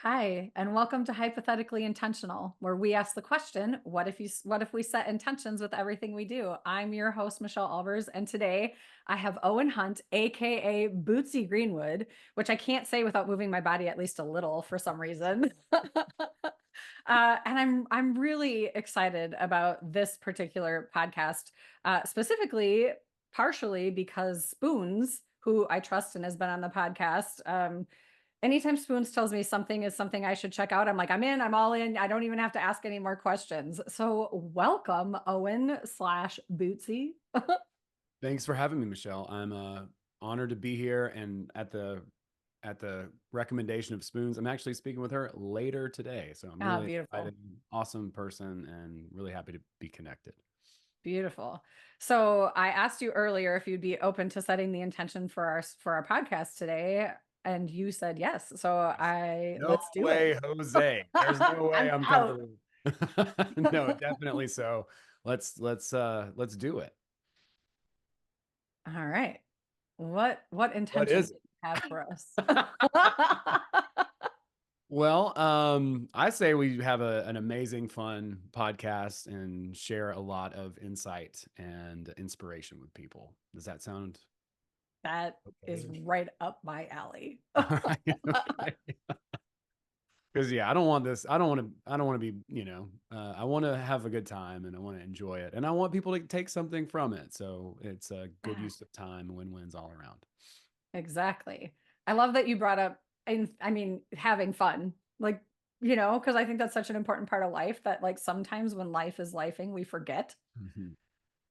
Hi, and welcome to Hypothetically Intentional, where we ask the question, what if we set intentions with everything we do? I'm your host, Michelle Albers, and today I have Owen Hunt, aka Bootsy Greenwood, which I can't say without moving my body at least a little for some reason. And I'm really excited about this particular podcast, specifically, partially because Spoons, who I trust and has been on the podcast, anytime Spoons tells me something is something I should check out, I'm like, I'm in, I'm all in. I don't even have to ask any more questions. So welcome, Owen slash Bootsy. Thanks for having me, Michelle. I'm honored to be here, and at the recommendation of Spoons, I'm actually speaking with her later today. So I'm Ah, really beautiful. excited, awesome person, and really happy to be connected. Beautiful. So I asked you earlier if you'd be open to setting the intention for our podcast today, and you said yes. So I No let's do it. way, Jose. There's no way I'm I'm out. comfortable. No, definitely so. Let's do it. All right. What What intention is do you have for us? it? Well, I say we have an amazing, fun podcast and share a lot of insight and inspiration with people. Does that sound That is okay? right up my alley. All right, okay. Because yeah, I don't want this. I don't want to. I don't want to be. I want to have a good time and I want to enjoy it, and I want people to take something from it. So it's a good Yeah, use of time, win-wins all around. exactly. I love that you brought up, I mean, having fun. Like, because I think that's such an important part of life that like sometimes when life is lifing, we forget. Mhm.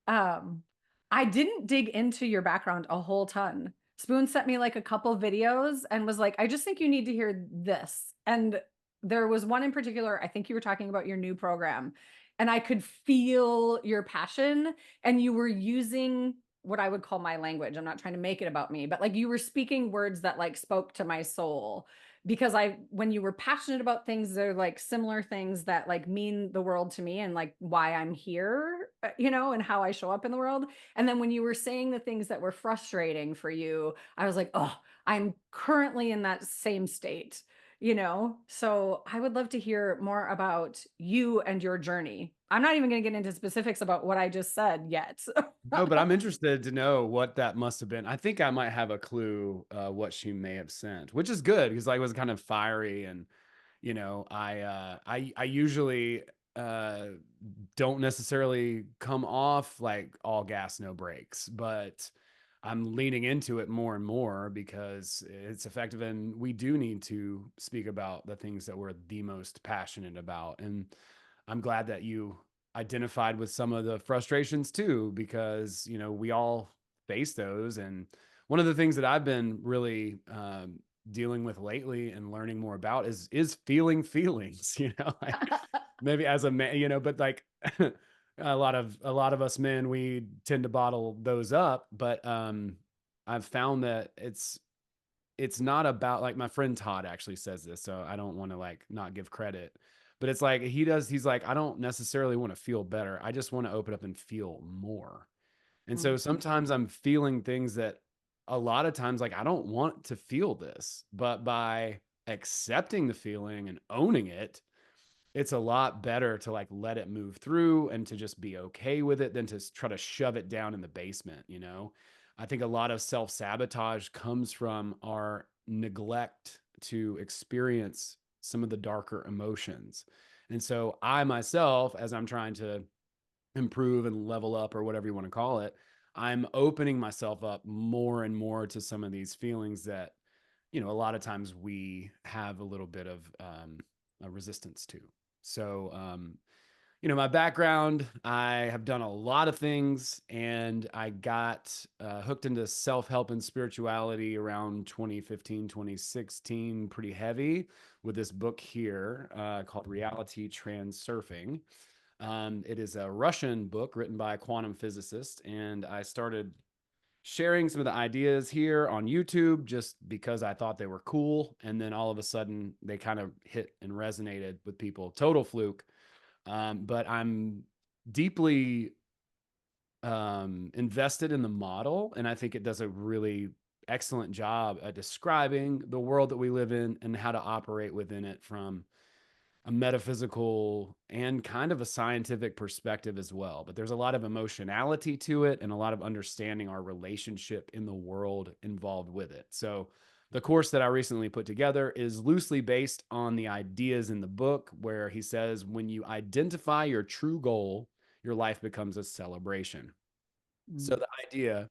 Um, I didn't dig into your background a whole ton. Spoon sent me like a couple videos and was like, I just think you need to hear this. And there was one in particular, I think you were talking about your new program, and I could feel your passion, and you were using what I would call my language. I'm not trying to make it about me, but like you were speaking words that like spoke to my soul because when you were passionate about things, they're like similar things that like mean the world to me and like why I'm here, and how I show up in the world. And then when you were saying the things that were frustrating for you, I was like, oh, I'm currently in that same state. So I would love to hear more about you and your journey. I'm not even going to get into specifics about what I just said yet. No, but I'm interested to know what that must have been. I think I might have a clue what she may have sent, which is good because I was kind of fiery and I usually uh don't necessarily come off like all gas no brakes, but I'm leaning into it more and more because it's effective and we do need to speak about the things that we're the most passionate about. And I'm glad that you identified with some of the frustrations too, because we all face those. And one of the things that I've been really dealing with lately and learning more about is feeling feelings. Like maybe as a man, but like a lot of us men, we tend to bottle those up. But I've found that it's not about, like, my friend Todd actually says this, so I don't want to like not give credit, but it's like he's like, I don't necessarily want to feel better. I just want to open up and feel more. And so Mhm. sometimes I'm feeling things that a lot of times, like, I don't want to feel this, but by accepting the feeling and owning it, it's a lot better to like let it move through and to just be okay with it than to try to shove it down in the basement. I think a lot of self-sabotage comes from our neglect to experience some of the darker emotions. And so I myself, as I'm trying to improve and level up or whatever you want to call it, I'm opening myself up more and more to some of these feelings that, a lot of times we have a little bit of a resistance to. So, my background, I have done a lot of things, and I got hooked into self-help and spirituality around 2015, 2016, pretty heavy with this book here called Reality Transurfing. It is a Russian book written by a quantum physicist, and I started sharing some of the ideas here on YouTube just because I thought they were cool. And then all of a sudden, they kind of hit and resonated with people. Total fluke. But I'm deeply invested in the model, and I think it does a really excellent job at describing the world that we live in and how to operate within it from a metaphysical and kind of a scientific perspective as well. But there's a lot of emotionality to it and a lot of understanding our relationship in the world involved with it. So the course that I recently put together is loosely based on the ideas in the book, where he says, when you identify your true goal, your life becomes a celebration. So Mm. the idea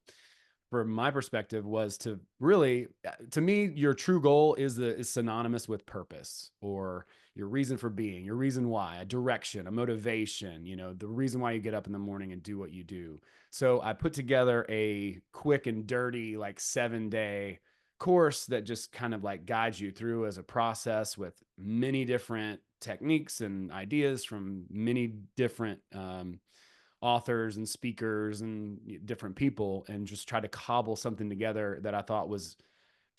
from my perspective was to really, to me, your true goal is synonymous with purpose, or your reason for being, your reason why, a direction, a motivation, the reason why you get up in the morning and do what you do. So I put together a quick and dirty, like 7-day course that just kind of like guides you through as a process with many different techniques and ideas from many different authors and speakers and different people, and just try to cobble something together that I thought was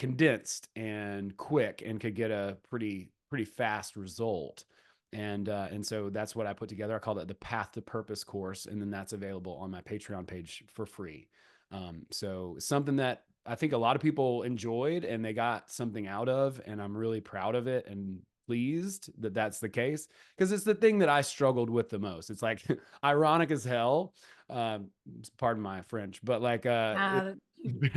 condensed and quick and could get a pretty fast result. And so that's what I put together. I called it the Path to Purpose course, and then that's available on my Patreon page for free. So something that I think a lot of people enjoyed and they got something out of, and I'm really proud of it and pleased that that's the case, because it's the thing that I struggled with the most. It's like ironic as hell. Um, Pardon my French, but like Uh,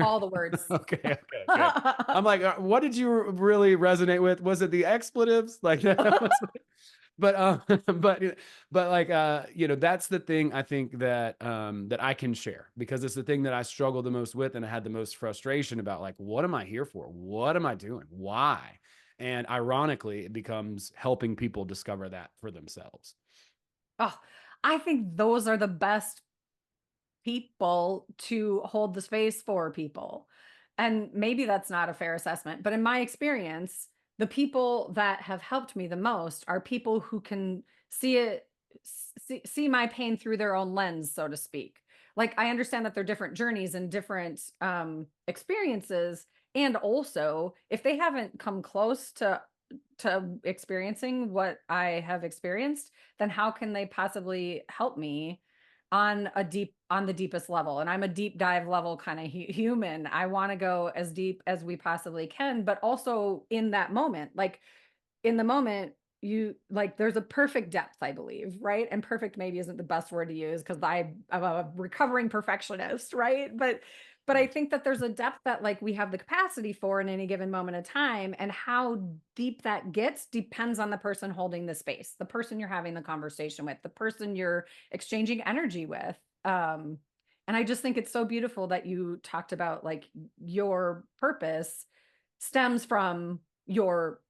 all the words. okay, okay, good. I'm like, what did you really resonate with? Was it the expletives? Like that was, but but like that's the thing I think that that I can share, because it's the thing that I struggled the most with and I had the most frustration about. Like, what am I here for? What am I doing? Why? And ironically, it becomes helping people discover that for themselves. Oh, I think those are the best people to hold the space for people. And maybe that's not a fair assessment, but in my experience, the people that have helped me the most are people who can see it, see my pain through their own lens, so to speak. Like, I understand that they're different journeys and different experiences. And also, if they haven't come close to experiencing what I have experienced, then how can they possibly help me on the deepest level? And I'm a deep dive level kind of human. I want to go as deep as we possibly can, but also in that moment, like in the moment, you like there's a perfect depth, I believe, right? And perfect maybe isn't the best word to use because I'm a recovering perfectionist, right? But I think that there's a depth that like we have the capacity for in any given moment of time, and how deep that gets depends on the person holding the space, the person you're having the conversation with, the person you're exchanging energy with. And I just think it's so beautiful that you talked about like your purpose stems from your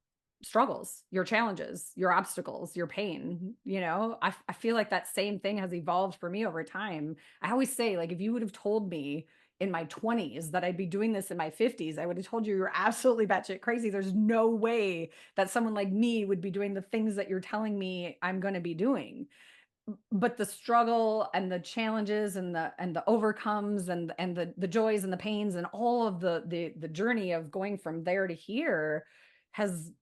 struggles, your challenges, your obstacles, your pain. I feel like that same thing has evolved for me over time. I always say, like, if you would have told me in my 20s that I'd be doing this in my 50s, I would have told you you're absolutely batshit crazy. There's no way that someone like me would be doing the things that you're telling me I'm going to be doing. But the struggle and the challenges and the overcomes and the joys and the pains and all of the journey of going from there to here has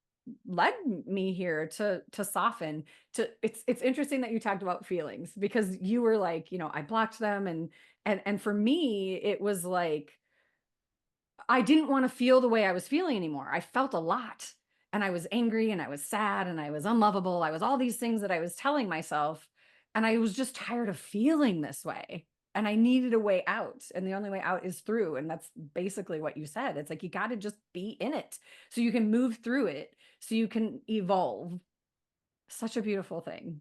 led me here to soften. To It's interesting that you talked about feelings, because you were like, I blocked them, and for me it was like I didn't want to feel the way I was feeling anymore. I felt a lot, and I was angry and I was sad and I was unlovable. I was all these things that I was telling myself, and I was just tired of feeling this way. And I needed a way out. And the only way out is through. And that's basically what you said. It's like you got to just be in it so you can move through it, so you can evolve. Such a beautiful thing,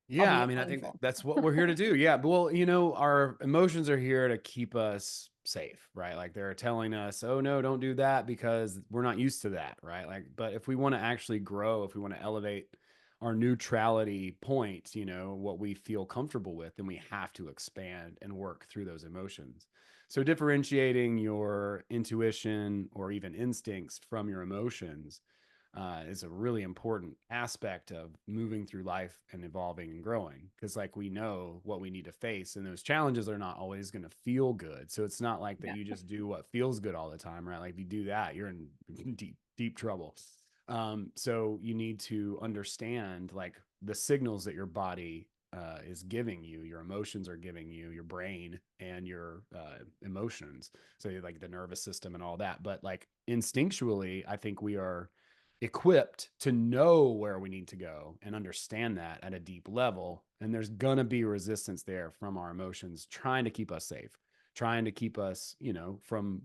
Yeah, I albeit mean, I think painful. that's what we're here to do. Yeah, but well, our emotions are here to keep us safe, right? Like they're telling us, "Oh no, don't do that," because we're not used to that, right? Like, but if we want to actually grow, if we want to elevate our neutrality point, what we feel comfortable with, then we have to expand and work through those emotions. So differentiating your intuition or even instincts from your emotions is a really important aspect of moving through life and evolving and growing, because like we know what we need to face, and those challenges are not always going to feel good. So it's not like that Yeah. you just do what feels good all the time, right? Like if you do that, you're in deep trouble. So you need to understand like the signals that your body is giving you, your emotions are giving you, your brain and your emotions. So like the nervous system and all that. But like instinctually, I think we are equipped to know where we need to go and understand that at a deep level. And there's going to be resistance there from our emotions trying to keep us safe, trying to keep us, from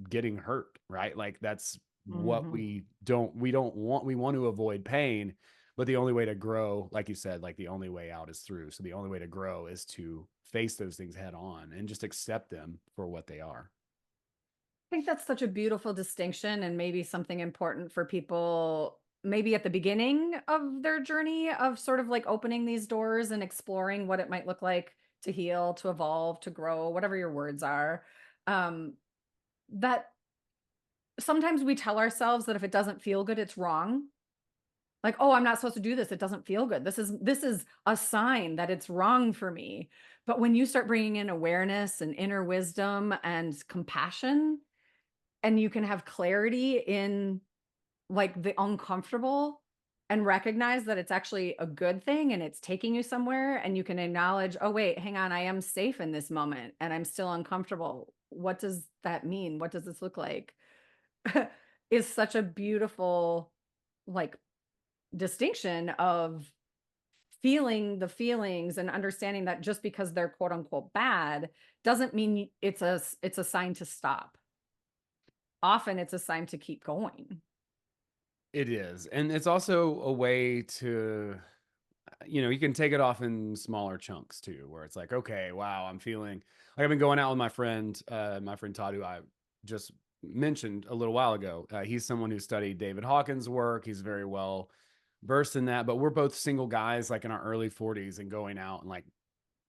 getting hurt, right? Like that's what Mhm. we don't want. We want to avoid pain, but the only way to grow, like you said, like the only way out is through. So the only way to grow is to face those things head on and just accept them for what they are. I think that's such a beautiful distinction and maybe something important for people maybe at the beginning of their journey of sort of like opening these doors and exploring what it might look like to heal, to evolve, to grow, whatever your words are. Um, that sometimes we tell ourselves that if it doesn't feel good, it's wrong. Like, oh, I'm not supposed to do this. It doesn't feel good. This is a sign that it's wrong for me. But when you start bringing in awareness and inner wisdom and compassion, and you can have clarity in like the uncomfortable and recognize that it's actually a good thing and it's taking you somewhere, and you can acknowledge, oh wait, hang on, I am safe in this moment and I'm still uncomfortable. What does that mean? What does this look like? Is such a beautiful like distinction of feeling the feelings and understanding that just because they're quote unquote bad doesn't mean it's a sign to stop. Often it's a sign to keep going. It is. And it's also a way to, you can take it off in smaller chunks too, where it's like, okay, wow, I'm feeling like I've been going out with my friend Todd, who I just mentioned a little while ago. He's someone who studied David Hawkins' work. He's very well versed in that, but we're both single guys, like in our early 40s, and going out and like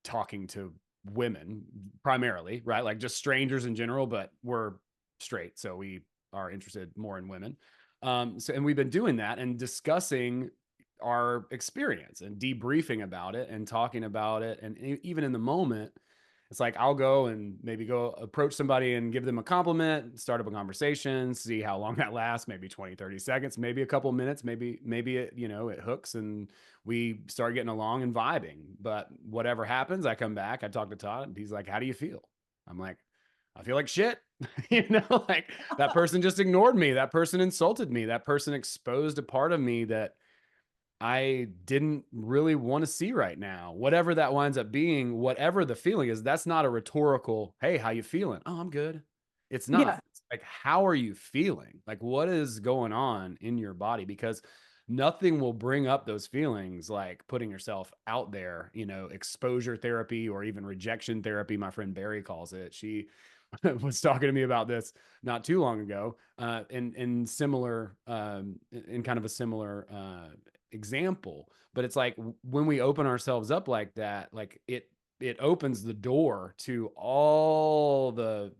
talking to women primarily, right? Like just strangers in general, but we're straight. So we are interested more in women. And we've been doing that and discussing our experience and debriefing about it and talking about it. And even in the moment, it's like I'll go and maybe go approach somebody and give them a compliment, start up a conversation, see how long that lasts, maybe 20, 30 seconds, maybe a couple minutes, maybe it, it hooks and we start getting along and vibing. But whatever happens, I come back, I talk to Todd, and he's like, "How do you feel?" I'm like, "I feel like shit." Like that person just ignored me. That person insulted me. That person exposed a part of me that I didn't really want to see right now. Whatever that winds up being, whatever the feeling is, that's not a rhetorical, "Hey, how you feeling?" "Oh, I'm good." It's Yeah. not. It's like, how are you feeling? Like, what is going on in your body? Because nothing will bring up those feelings like putting yourself out there, exposure therapy or even rejection therapy. My friend Barry calls it. She was talking to me about this not too long ago, in similar, in kind of a similar example. But it's like when we open ourselves up like that, like it opens the door to all the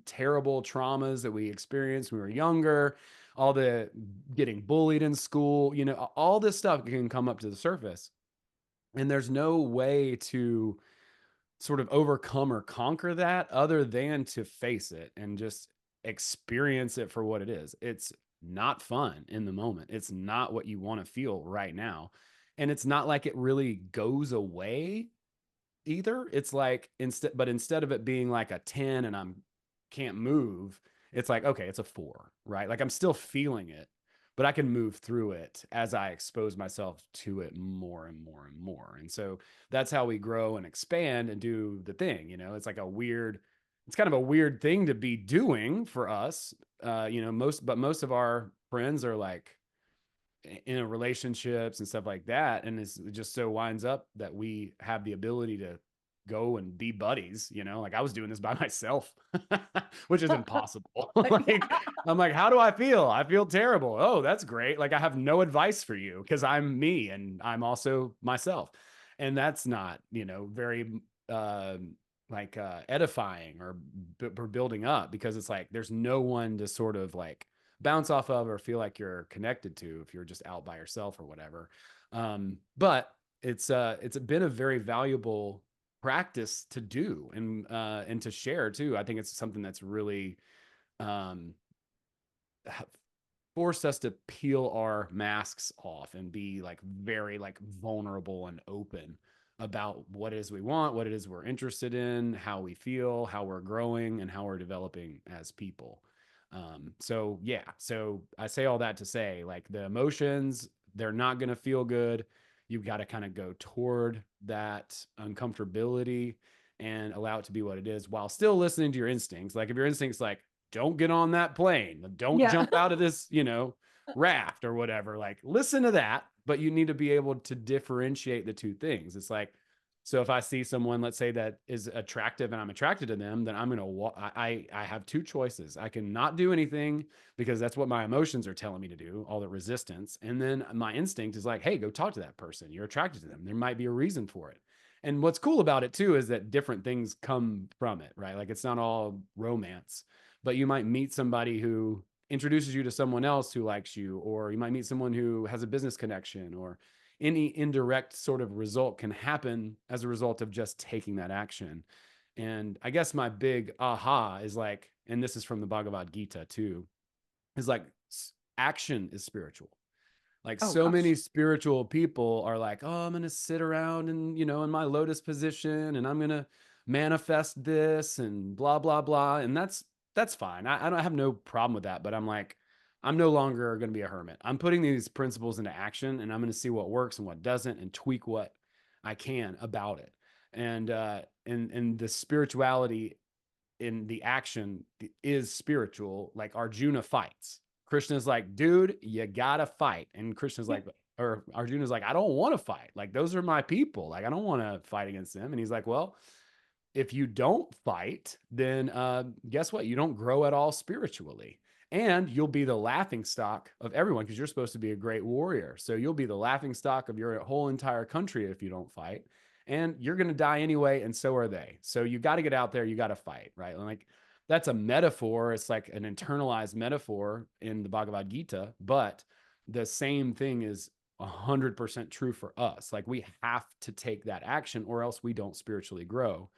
terrible traumas that we experienced when we were younger, all the getting bullied in school, all this stuff can come up to the surface. And there's no way to sort of overcome or conquer that other than to face it and just experience it for what it is. It's not fun in the moment. It's not what you want to feel right now. And it's not like it really goes away either. It's like instead of it being like a 10 and I'm can't move, it's like, okay, it's a 4, right? Like I'm still feeling it, but I can move through it as I expose myself to it more and more and more. And so that's how we grow and expand and do the thing. It's like it's kind of a weird thing to be doing for us. Most of our friends are like in relationships and stuff like that. And it just so winds up that we have the ability to go and be buddies, like I was doing this by myself, which is impossible. Like, I'm like, how do I feel? I feel terrible. Oh, that's great. Like, I have no advice for you because I'm me and I'm also myself. And that's not, very, edifying or building up because it's like there's no one to sort of like bounce off of or feel like you're connected to if you're just out by yourself or whatever. But it's been a very valuable practice to do and to share too. I think it's something that's really um, forced us to peel our masks off and be like very like vulnerable and open about what it is we want, what it is we're interested in, how we feel, how we're growing, and how we're developing as people. So yeah, so I say all that to say, like, the emotions, they're not going to feel good. You've got to kind of go toward that uncomfortability and allow it to be what it is while still listening to your instincts. Like, if your instincts like, don't get on that plane, don't Yeah. jump out of this, raft or whatever, like, listen to that, but you need to be able to differentiate the two things. It's like, so if I see someone, let's say, that is attractive and I'm attracted to them, then I'm going to, I have two choices. I can not do anything because that's what my emotions are telling me to do, all the resistance. And then my instinct is like, hey, go talk to that person. You're attracted to them. There might be a reason for it. And what's cool about it too is that different things come from it, right? Like, it's not all romance, but you might meet somebody who introduces you to someone else who likes you, or you might meet someone who has a business connection, or any indirect sort of result can happen as a result of just taking that action. And I guess my big aha is like, and this is from the Bhagavad Gita too, is like, action is spiritual. Like, Oh so many gosh. spiritual people are like, oh, I'm going to sit around and, in my lotus position, and I'm going to manifest this and blah, blah, blah. And that's fine. I don't have no problem with that. But I'm like, I'm no longer going to be a hermit. I'm putting these principles into action, and I'm going to see what works and what doesn't, and tweak what I can about it. And the spirituality in the action is spiritual. Like, Arjuna fights. Krishna's like, dude, you gotta fight. And Krishna's like, or Arjuna's like, I don't want to fight. Like, those are my people. Like, I don't want to fight against them. And he's like, well, if you don't fight, then guess what? You don't grow at all spiritually. And you'll be the laughing stock of everyone, because you're supposed to be a great warrior. So you'll be the laughing stock of your whole entire country if you don't fight. And you're going to die anyway, and so are they. So you got to get out there. You got to fight, right? And like, that's a metaphor. It's like an internalized metaphor in the Bhagavad Gita, but the same thing is 100% true for us. Like, we have to take that action, or else we don't spiritually grow.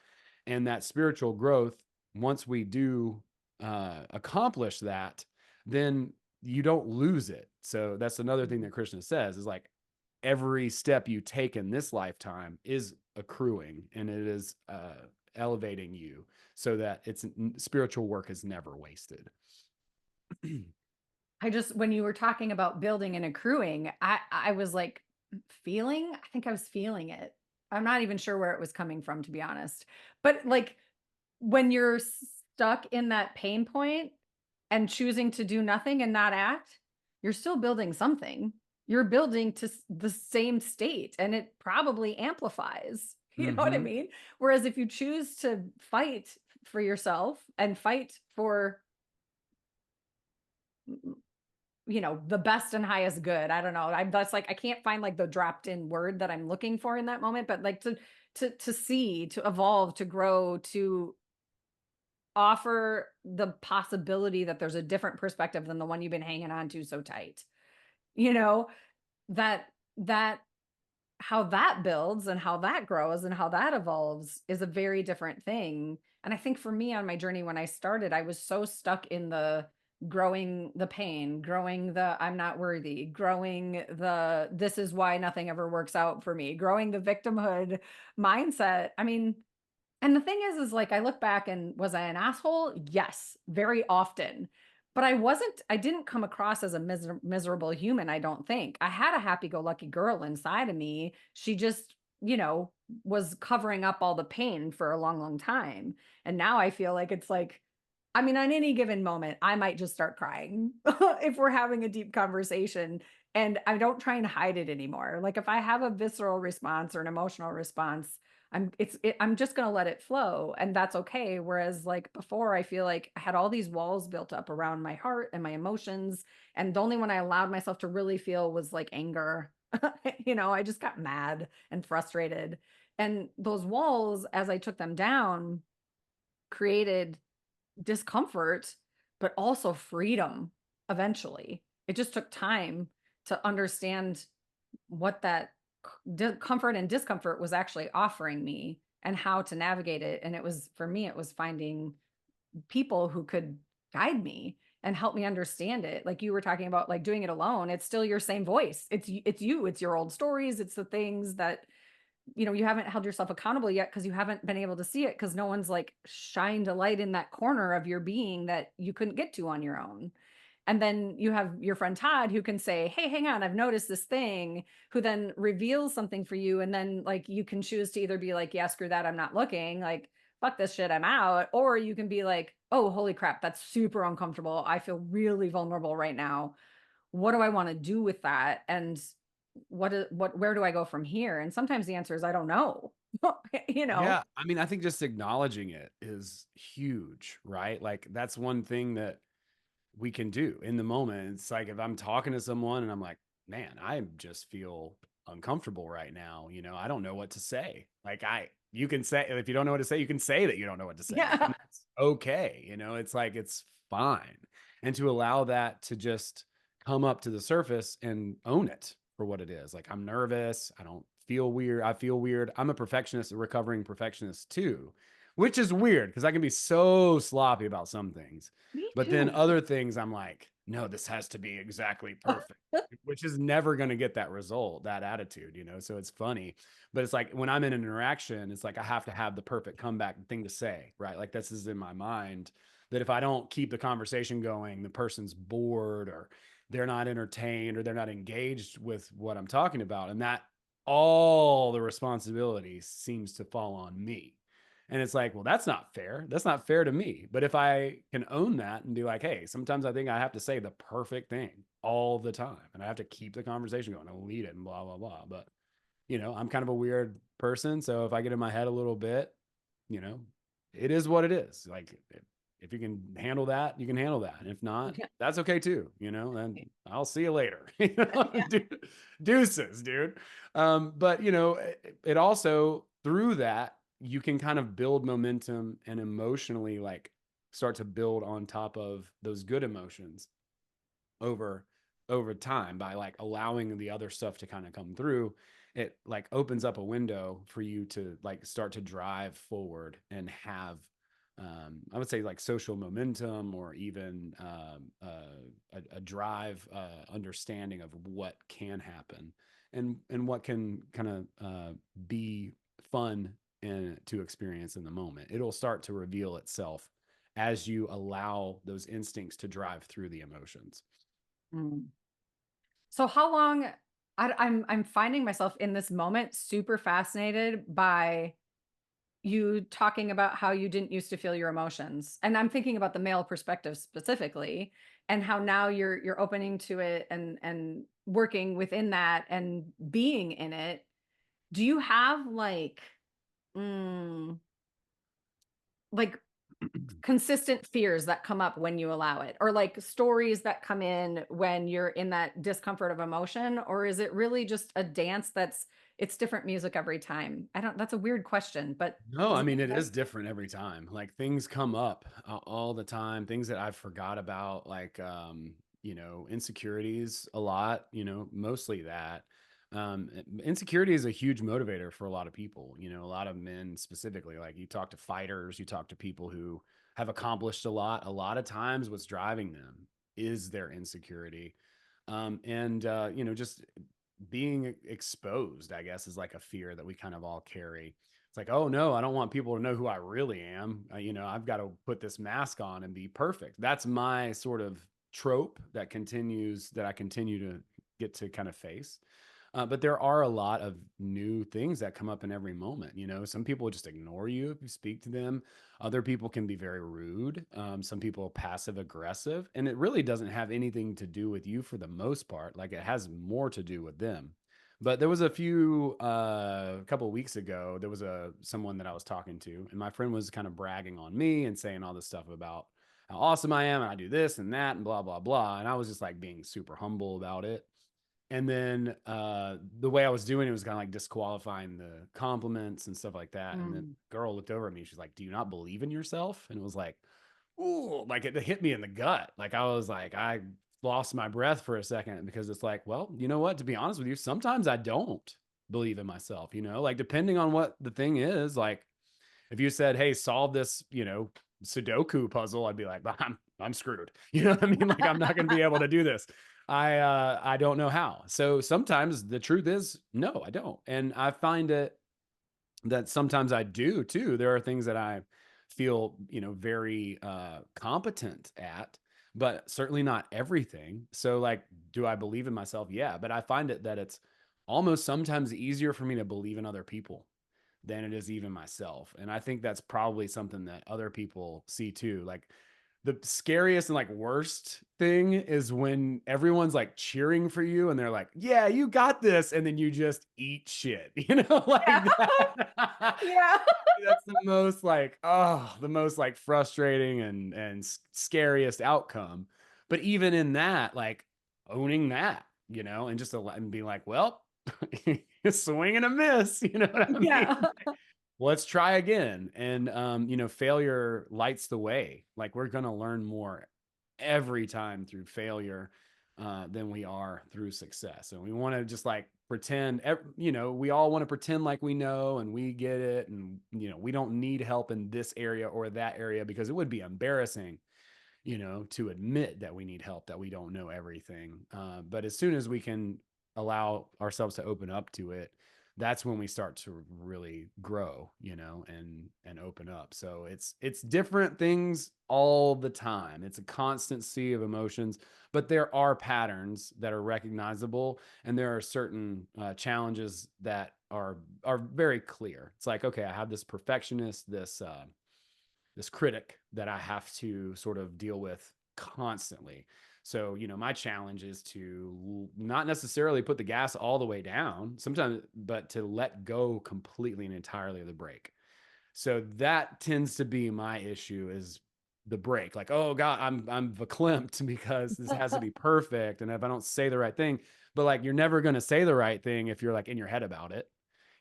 And that spiritual growth, once we do accomplish that, then you don't lose it. So that's another thing that Krishna says, is like, every step you take in this lifetime is accruing, and it is elevating you, so that it's spiritual work is never wasted. When you were talking about building and accruing, I was like I think I was feeling it. I'm not even sure where it was coming from, to be honest. But like, when you're stuck in that pain point and choosing to do nothing and not act, you're still building something. You're building to the same state, and it probably amplifies. You know what I Mm-hmm. mean? Whereas if you choose to fight for yourself and fight for, the best and highest good. I don't know. That's like, I can't find like the dropped in word that I'm looking for in that moment, but like, to see, to evolve, to grow, to offer the possibility that there's a different perspective than the one you've been hanging on to so tight. You know, that that how that builds and how that grows and how that evolves is a very different thing. And I think for me on my journey, when I started, I was so stuck in the growing the pain, growing the I'm not worthy, growing the this is why nothing ever works out for me, growing the victimhood mindset. I mean, and the thing is like, I look back and was I an asshole? Yes, very often. But I didn't come across as a miserable human, I don't think. I had a happy go lucky girl inside of me. She just, was covering up all the pain for a long, long time. And now I feel like it's like, I mean, on any given moment, I might just start crying if we're having a deep conversation. And I don't try and hide it anymore. Like, if I have a visceral response or an emotional response, I'm just going to let it flow, and that's okay. Whereas like before, I feel like I had all these walls built up around my heart and my emotions, and the only one I allowed myself to really feel was like anger. I just got mad and frustrated. And those walls, as I took them down, created discomfort, but also freedom eventually. It just took time to understand what that comfort and discomfort was actually offering me and how to navigate it. And it was, for me, it was finding people who could guide me and help me understand it. Like you were talking about, like doing it alone, it's still your same voice. It's you, it's your old stories, it's the things that you haven't held yourself accountable yet because you haven't been able to see it because no one's like shined a light in that corner of your being that you couldn't get to on your own. And then you have your friend Todd who can say, "Hey, hang on, I've noticed this thing," who then reveals something for you. And then, like, you can choose to either be like, "Yeah, screw that, I'm not looking. Like, fuck this shit, I'm out." Or you can be like, "Oh, holy crap, that's super uncomfortable. I feel really vulnerable right now. What do I want to do with that? And where do I go from here?" And sometimes the answer is, I don't know. you know? Yeah, I mean, I think just acknowledging it is huge, right? Like that's one thing that we can do in the moment. It's like if I'm talking to someone and I'm like, man, I just feel uncomfortable right now. I don't know what to say. Like you can say, if you don't know what to say, you can say that you don't know what to say. Yeah. And that's okay. It's like, it's fine. And to allow that to just come up to the surface and own it for what it is. Like, I'm nervous. I don't feel weird. I feel weird. I'm a perfectionist, a recovering perfectionist too, which is weird because I can be so sloppy about some things. Me But then too. other things, I'm like, no, this has to be exactly perfect, which is never going to get that result, that attitude. So it's funny. But it's like when I'm in an interaction, it's like I have to have the perfect comeback thing to say, right? Like this is in my mind that if I don't keep the conversation going, the person's bored or they're not entertained or they're not engaged with what I'm talking about. And that all the responsibility seems to fall on me. And it's like, well, that's not fair. That's not fair to me. But if I can own that and be like, hey, sometimes I think I have to say the perfect thing all the time and I have to keep the conversation going and lead it and blah, blah, blah. But, I'm kind of a weird person. So if I get in my head a little bit, you know, it is what it is. Like if you can handle that, you can handle that. And if not, Yeah. that's okay too, and I'll see you later. Deuces, dude. But it also through that you can kind of build momentum and emotionally like start to build on top of those good emotions over time by like allowing the other stuff to kind of come through. It like opens up a window for you to like start to drive forward and have I would say like social momentum or even a drive understanding of what can happen and what can kind of be fun and to experience in the moment. It'll start to reveal itself as you allow those instincts to drive through the emotions. Mm. So how long I'm finding myself in this moment super fascinated by you talking about how you didn't used to feel your emotions. And I'm thinking about the male perspective specifically and how now you're opening to it and working within that and being in it. Do you have mm, like consistent fears that come up when you allow it, or like stories that come in when you're in that discomfort of emotion? Or is it really just a dance it's different music every time? I don't, that's a weird question, but No, does I it mean, make it sense? is different every time. Like things come up all the time, things that I forgot about, like, insecurities a lot, mostly that. Insecurity is a huge motivator for a lot of people, a lot of men specifically. Like you talk to fighters, you talk to people who have accomplished a lot. A lot of times what's driving them is their insecurity. Just being exposed, I guess, is like a fear that we kind of all carry. It's like, oh no, I don't want people to know who I really am. I've got to put this mask on and be perfect. That's my sort of trope that I continue to get to kind of face. But there are a lot of new things that come up in every moment. Some people just ignore you if you speak to them. Other people can be very rude. Some people are passive aggressive, and it really doesn't have anything to do with you for the most part. Like it has more to do with them. But there was a couple of weeks ago, there was someone that I was talking to, and my friend was kind of bragging on me and saying all this stuff about how awesome I am, and I do this and that, and blah blah blah. And I was just like being super humble about it. And then the way I was doing it was kind of like disqualifying the compliments and stuff like that. And the Mm. girl looked over at me. She's like, "Do you not believe in yourself?" And it was like, ooh, like it hit me in the gut. Like I was like, I lost my breath for a second because it's like, well, you know what? To be honest with you, sometimes I don't believe in myself, like depending on what the thing is. Like if you said, hey, solve this, Sudoku puzzle, I'd be like, I'm screwed. You know what I mean? Like I'm not going to be able to do this. I don't know how. So sometimes the truth is no, I don't. And I find it that sometimes I do too. There are things that I feel, very competent at, but certainly not everything. So like, do I believe in myself? Yeah, but I find it that it's almost sometimes easier for me to believe in other people than it is even myself. And I think that's probably something that other people see too. Like the scariest and like worst thing is when everyone's like cheering for you and they're like, "Yeah, you got this." And then you just eat shit, like Yeah. that. Yeah. That's the most like, oh, the most like frustrating and scariest outcome. But even in that, like owning that, and just and being like, well, swing and a miss, you know what I Yeah. mean? Let's try again. And failure lights the way. Like we're gonna learn more every time through failure than we are through success. And we want to just like pretend, we all want to pretend like we know and we get it, and we don't need help in this area or that area because it would be embarrassing, to admit that we need help, that we don't know everything. But as soon as we can allow ourselves to open up to it, that's when we start to really grow, and open up. So it's different things all the time. It's a constant sea of emotions, but there are patterns that are recognizable, and there are certain challenges that are very clear. It's like, okay, I have this perfectionist, this critic that I have to sort of deal with constantly. So, my challenge is to not necessarily put the gas all the way down sometimes, but to let go completely and entirely of the brake. So that tends to be my issue is the brake. Like, oh God, I'm verklempt because this has to be perfect. And if I don't say the right thing, but like you're never going to say the right thing if you're like in your head about it.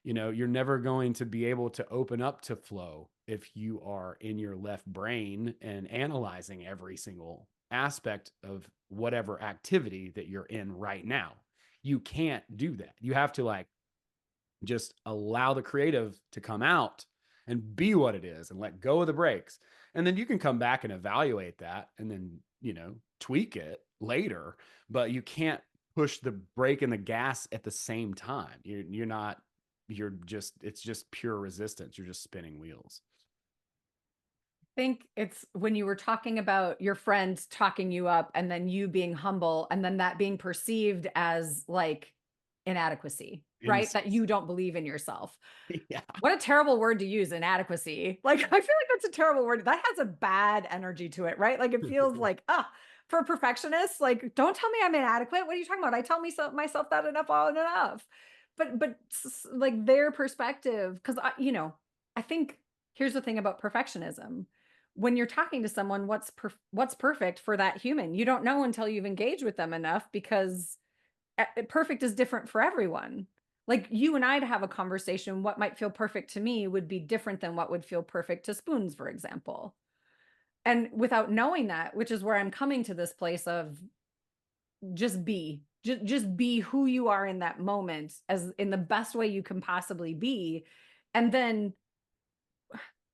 You're never going to be able to open up to flow if you are in your left brain and analyzing every single aspect of whatever activity that you're in right now. You can't do that. You have to like just allow the creative to come out and be what it is and let go of the brakes. And then you can come back and evaluate that and then, tweak it later, but you can't push the brake and the gas at the same time. You're not it's just pure resistance. You're just spinning wheels. Think it's when you were talking about your friends talking you up and then you being humble and then that being perceived as like inadequacy, right? That Innocence. you don't believe in yourself. Yeah. What a terrible word to use, inadequacy. Like, I feel like that's a terrible word. That has a bad energy to it, right? Like, it feels like, for perfectionists, like, don't tell me I'm inadequate. What are you talking about? I tell me myself that enough on enough. But like their perspective, because I think here's the thing about perfectionism. When you're talking to someone, what's perfect for that human? You don't know until you've engaged with them enough because perfect is different for everyone. Like you and I to have a conversation, what might feel perfect to me would be different than what would feel perfect to Spoons, for example. And without knowing that, which is where I'm coming to this place of just be who you are in that moment as in the best way you can possibly be. And then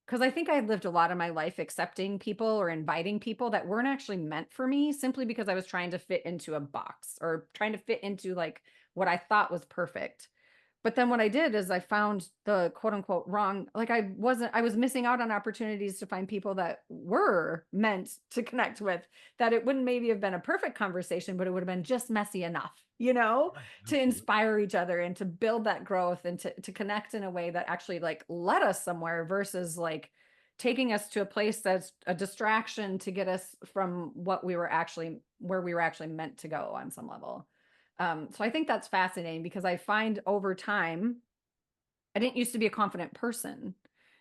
because I think I lived a lot of my life accepting people or inviting people that weren't actually meant for me simply because I was trying to fit into a box or trying to fit into like what I thought was perfect. But then what I did is I found the quote unquote wrong, like I was missing out on opportunities to find people that were meant to connect with, that it wouldn't maybe have been a perfect conversation, but it would have been just messy enough, Right. to Absolutely. inspire each other and to build that growth and to connect in a way that actually like led us somewhere versus like taking us to a place that's a distraction to get us from what we were actually where we were actually meant to go on some level. So I think that's fascinating because I find over time, I didn't used to be a confident person.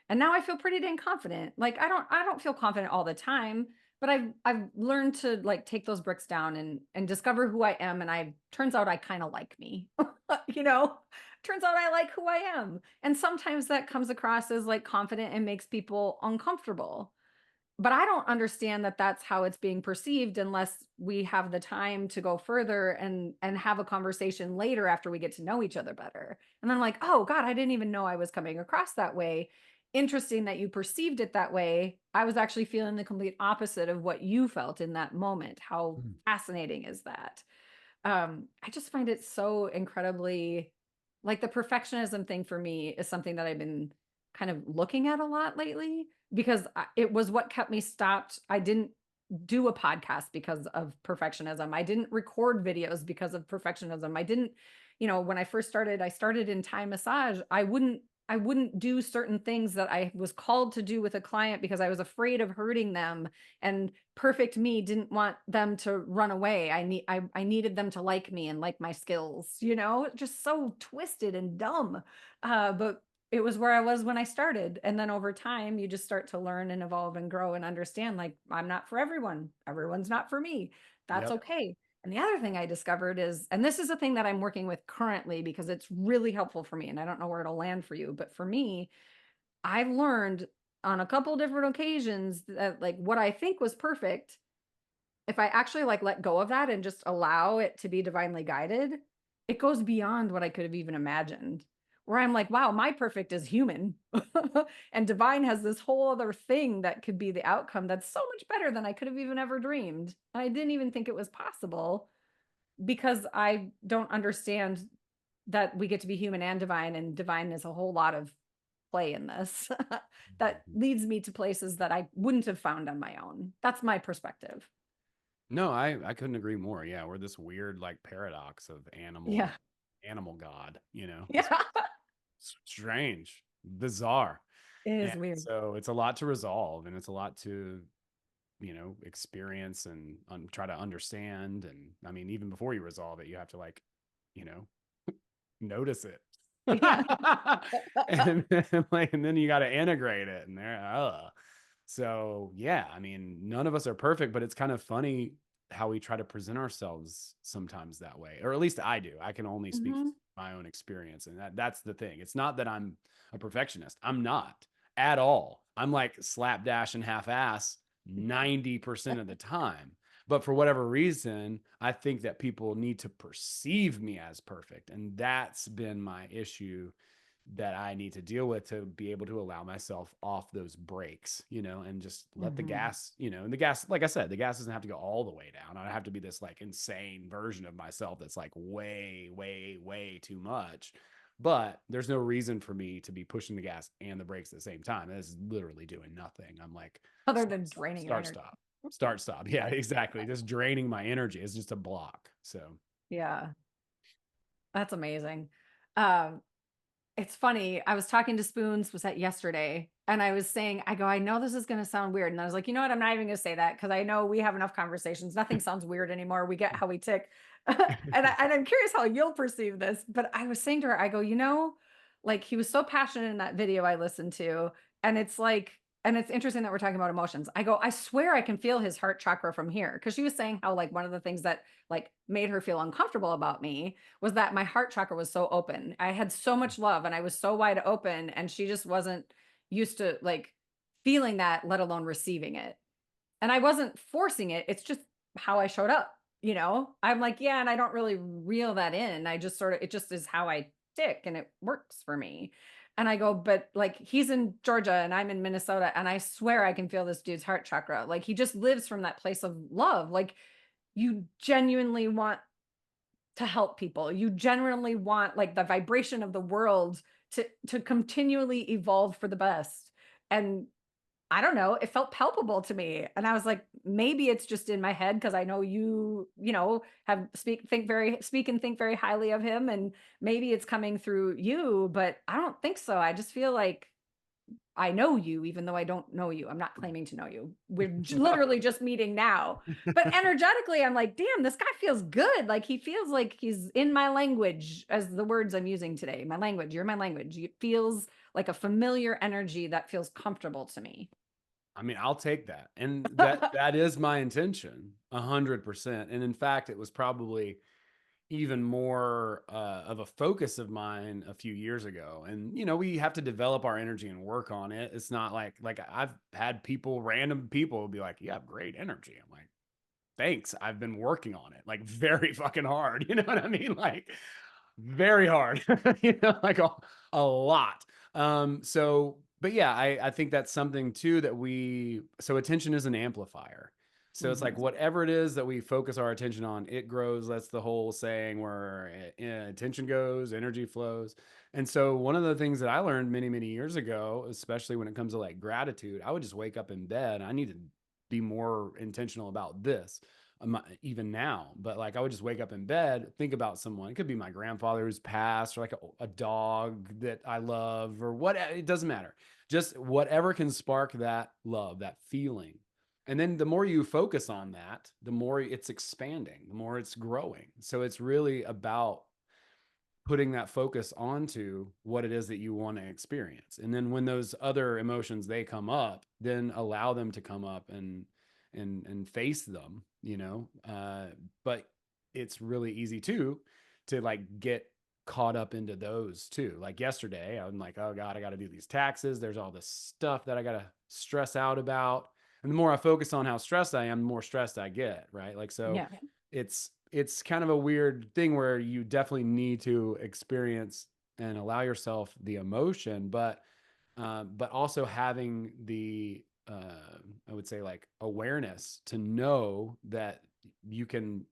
And now I feel pretty dang confident. Like I don't feel confident all the time, but I've learned to like take those bricks down and discover who I am. And I turns out I kind of like me. you know, turns out I like who I am. And sometimes that comes across as like confident and makes people uncomfortable, but I don't understand that that's how it's being perceived unless we have the time to go further and have a conversation later after we get to know each other better. And then I'm like, oh God, I didn't even know I was coming across that way. Interesting that you perceived it that way. I was actually feeling the complete opposite of what you felt in that moment. How Mm. fascinating is that? I just find it so incredibly Like the perfectionism thing for me is something that I've been kind of looking at a lot lately because it was what kept me stopped. I didn't do a podcast because of perfectionism. I didn't record videos because of perfectionism. I didn't, when I first started, I started in Thai massage. I wouldn't do certain things that I was called to do with a client because I was afraid of hurting them, and perfect me didn't want them to run away. I needed them to like me and like my skills, just so twisted and dumb. But it was where I was when I started. And then over time, you just start to learn and evolve and grow and understand like, I'm not for everyone. Everyone's not for me. That's Yep. okay. And the other thing I discovered is, and this is a thing that I'm working with currently because it's really helpful for me, and I don't know where it'll land for you, but for me, I've learned on a couple different occasions that like what I think was perfect, if I actually like let go of that and just allow it to be divinely guided, it goes beyond what I could have even imagined. Where I'm like, wow, my perfect is human. And divine has this whole other thing that could be the outcome that's so much better than I could have even ever dreamed. And I didn't even think it was possible because I don't understand that we get to be human and divine is a whole lot of play in this that leads me to places that I wouldn't have found on my own. That's my perspective. No, I couldn't agree more. Yeah, we're this weird like paradox of Yeah. animal God, It's Yeah. strange, bizarre. It And is weird. so it's a lot to resolve and it's a lot to, experience and try to understand. And I mean, even before you resolve it, you have to like, you know, notice it. Yeah. and then, and then you got to integrate it and so yeah, I mean, none of us are perfect, but it's kind of funny how we try to present ourselves sometimes that way, or at least I do. I can only speak from Mhm. my own experience, and that's the thing. It's not that I'm a perfectionist. I'm not at all. I'm like slapdash and half ass 90% of the time. But for whatever reason, I think that people need to perceive me as perfect. And that's been my issue that I need to deal with to be able to allow myself off those brakes, and just let the Mhm. gas, and the gas, like I said, the gas doesn't have to go all the way down. I don't have to be this like insane version of myself that's like way, way, way too much. But there's no reason for me to be pushing the gas and the brakes at the same time. It's literally doing nothing. I'm like, Other start, than stop, draining your start, energy. stop, start, stop. Yeah, exactly. Just draining my energy is just a block. So, Yeah, that's amazing. Um, It's funny. I was talking to Spoons, was that yesterday? And I was saying, I go, I know this is going to sound weird. And I was like, you know what? I'm not even going to say that because I know we have enough conversations. Nothing sounds weird anymore. We get how we tick. And I'm curious how you'll perceive this. But I was saying to her, I go, like he was so passionate in that video I listened to. And it's like, and it's interesting that we're talking about emotions. I go, I swear I can feel his heart chakra from here. Cause she was saying how like one of the things that like made her feel uncomfortable about me was that my heart chakra was so open. I had so much love and I was so wide open, and she just wasn't used to like feeling that, let alone receiving it. And I wasn't forcing it. It's just how I showed up. I'm like, yeah, and I don't really reel that in. I just sort of, it just is how I tick and it works for me. And I go, but like he's in Georgia and I'm in Minnesota, and I swear I can feel this dude's heart chakra. Like he just lives from that place of love. Like you genuinely want to help people. You genuinely want like the vibration of the world to continually evolve for the best. And I don't know, it felt palpable to me. And I was like, maybe it's just in my head because I know have speak and think very highly of him. And maybe it's coming through you, but I don't think so. I just feel like I know you, even though I don't know you. I'm not claiming to know you. We're literally just meeting now. But energetically, I'm like, damn, this guy feels good. Like he feels like he's in my language, as the words I'm using today. My language, you're my language. It feels like a familiar energy that feels comfortable to me. I mean, I'll take that. And that is my intention, 100%. And in fact, it was probably even more of a focus of mine a few years ago. And we have to develop our energy and work on it. It's not like I've had random people be like, "You have great energy." I'm like, "Thanks. I've been working on it like very fucking hard." You know what I mean? Like very hard. Like a lot. But yeah, I think that's something too that so attention is an amplifier. So it's like Mhm. whatever it is that we focus our attention on, it grows. That's the whole saying where attention goes, energy flows. And so one of the things that I learned many, many years ago, especially when it comes to like gratitude, I would just wake up in bed. I need to be more intentional about this. Even now, but like I would just wake up in bed, think about someone. It could be my grandfather who's passed, or like a dog that I love, or what. It doesn't matter. Just whatever can spark that love, that feeling, and then the more you focus on that, the more it's expanding, the more it's growing. So it's really about putting that focus onto what it is that you want to experience. And then when those other emotions they come up, then allow them to come up and face them, you know. But it's really easy too to like get caught up into those too. Like yesterday, I'm like, oh God, I got to do these taxes. There's all this stuff that I got to stress out about. And the more I focus on how stressed I am, the more stressed I get, right? Like so Yeah. it's kind of a weird thing where you definitely need to experience and allow yourself the emotion, but also having the I would say like awareness to know that you can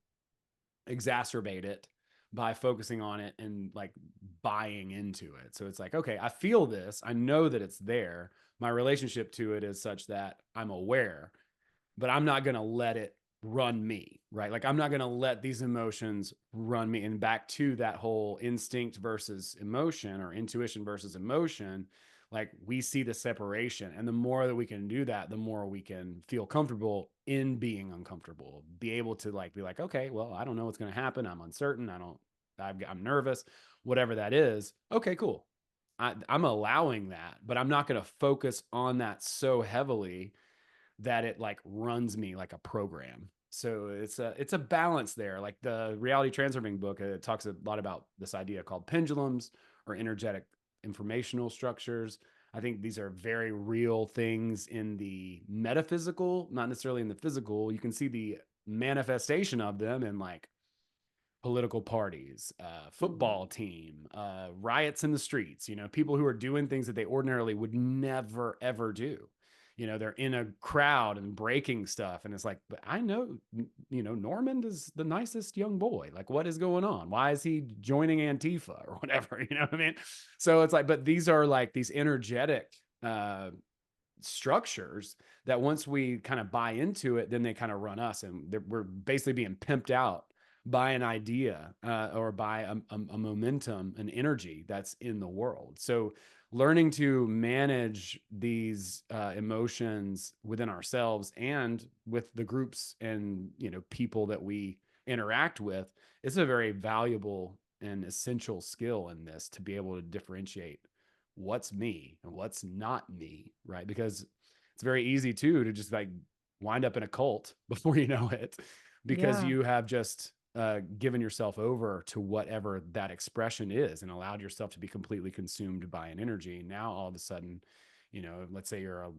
exacerbate it by focusing on it and like buying into it. So it's like, okay, I feel this, I know that it's there. My relationship to it is such that I'm aware, but I'm not going to let it run me, right? Like I'm not going to let these emotions run me. And back to that whole instinct versus emotion, or intuition versus emotion, like we see the separation. And the more that we can do that, the more we can feel comfortable in being uncomfortable, be able to like be like, okay, well, I don't know what's going to happen. I'm uncertain. I'm nervous, whatever that is. Okay, cool. I'm allowing that, but I'm not going to focus on that so heavily that it like runs me like a program. So it's a balance there. Like the reality transforming book, it talks a lot about this idea called pendulums or energetic informational structures. I think these are very real things in the metaphysical, not necessarily in the physical. You can see the manifestation of them in like political parties, Mhm. football team, riots in the streets, you know, people who are doing things that they ordinarily would never, ever do. You know, they're in a crowd and breaking stuff. And it's like, but I know, you know, Normand is the nicest young boy. Like, what is going on? Why is he joining Antifa or whatever? You know what I mean? So it's like, but these are like these energetic structures that once we kind of buy into it, then they kind of run us, and we're basically being pimped out by an idea or by a momentum, an energy that's in the world. So learning to manage these emotions within ourselves and with the groups and people that we interact with is a very valuable and essential skill in this, to be able to differentiate what's me and what's not me, right? Because it's very easy too to just like wind up in a cult before you know it, because Yeah. you have just given yourself over to whatever that expression is and allowed yourself to be completely consumed by an energy. Now all of a sudden, let's say you're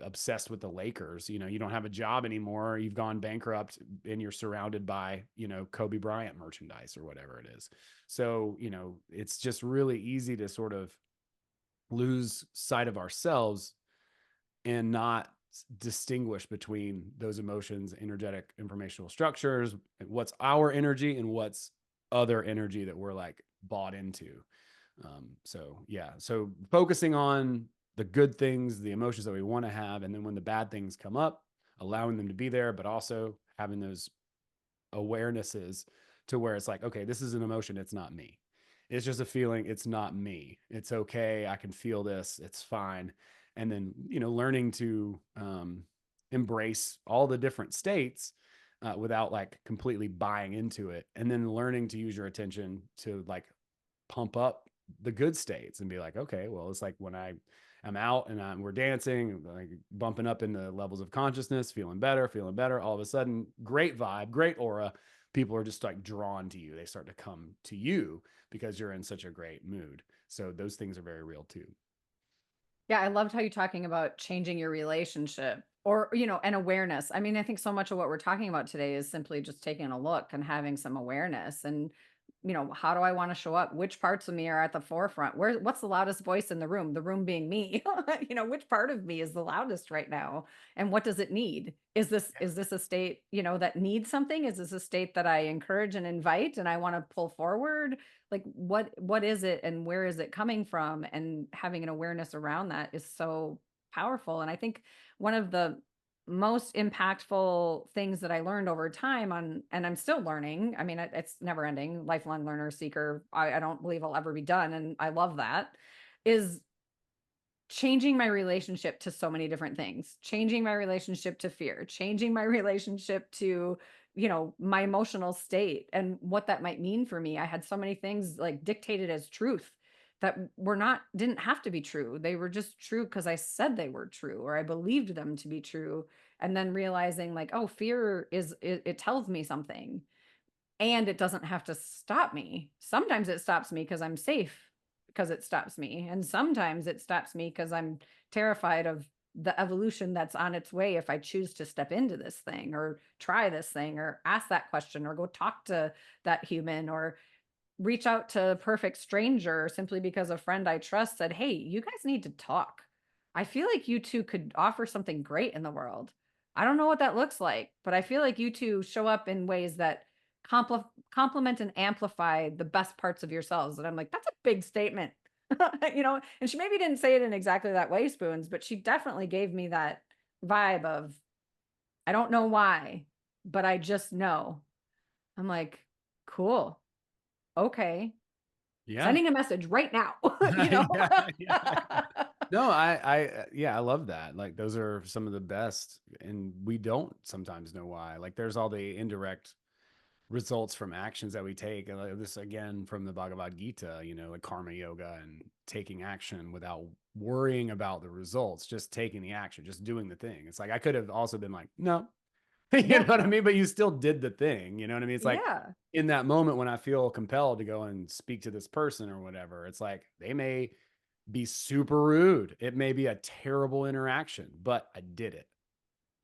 obsessed with the Lakers, you don't have a job anymore, you've gone bankrupt, and you're surrounded by, Kobe Bryant merchandise or whatever it is. So, it's just really easy to sort of lose sight of ourselves and not distinguish between those emotions, energetic informational structures, what's our energy and what's other energy that we're like bought into. So yeah, so focusing on the good things, the emotions that we want to have, and then when the bad things come up, allowing them to be there, but also having those awarenesses to where it's like, okay, this is an emotion, it's not me. It's just a feeling, it's not me. It's okay, I can feel this, it's fine. And then, learning to embrace all the different states without like completely buying into it. And then learning to use your attention to like pump up the good states and be like, okay, well, it's like when I'm out and we're dancing, like bumping up in the levels of consciousness, feeling better. All of a sudden, great vibe, great aura. People are just like drawn to you. They start to come to you because you're in such a great mood. So those things are very real too. Yeah, I loved how you're talking about changing your relationship or, an awareness. I mean, I think so much of what we're talking about today is simply just taking a look and having some awareness. And how do I want to show up? Which parts of me are at the forefront? What's the loudest voice in the room? The room being me. Which part of me is the loudest right now? And what does it need? Is this a state, that needs something? Is this a state that I encourage and invite and I want to pull forward? Like what is it and where is it coming from? And having an awareness around that is so powerful. And I think one of the most impactful things that I learned over time and I'm still learning. I mean, it's never ending, lifelong learner, seeker. I don't believe I'll ever be done. And I love that, is changing my relationship to so many different things, changing my relationship to fear, changing my relationship to, my emotional state and what that might mean for me. I had so many things like dictated as truth that didn't have to be true. They were just true because I said they were true or I believed them to be true. And then realizing like, oh, fear it tells me something and it doesn't have to stop me. Sometimes it stops me because I'm safe, because it stops me. And sometimes it stops me because I'm terrified of the evolution that's on its way if I choose to step into this thing or try this thing or ask that question or go talk to that human or reach out to a perfect stranger simply because a friend I trust said, "Hey, you guys need to talk. I feel like you two could offer something great in the world." I don't know what that looks like, but I feel like you two show up in ways that complement and amplify the best parts of yourselves. And I'm like, that's a big statement. And she maybe didn't say it in exactly that way, Spoons, but she definitely gave me that vibe of, I don't know why, but I just know. I'm like, cool. Okay. Yeah. Sending a message right now, you know? Yeah, yeah. No, yeah, I love that. Like those are some of the best, and we don't sometimes know why. Like there's all the indirect results from actions that we take. And like, this again from the Bhagavad Gita, like karma yoga and taking action without worrying about the results, just taking the action, just doing the thing. It's like I could have also been like, no, you know Yeah. what I mean? But you still did the thing. You know what I mean? It's like Yeah. in that moment when I feel compelled to go and speak to this person or whatever, it's like they may be super rude. It may be a terrible interaction, but I did it.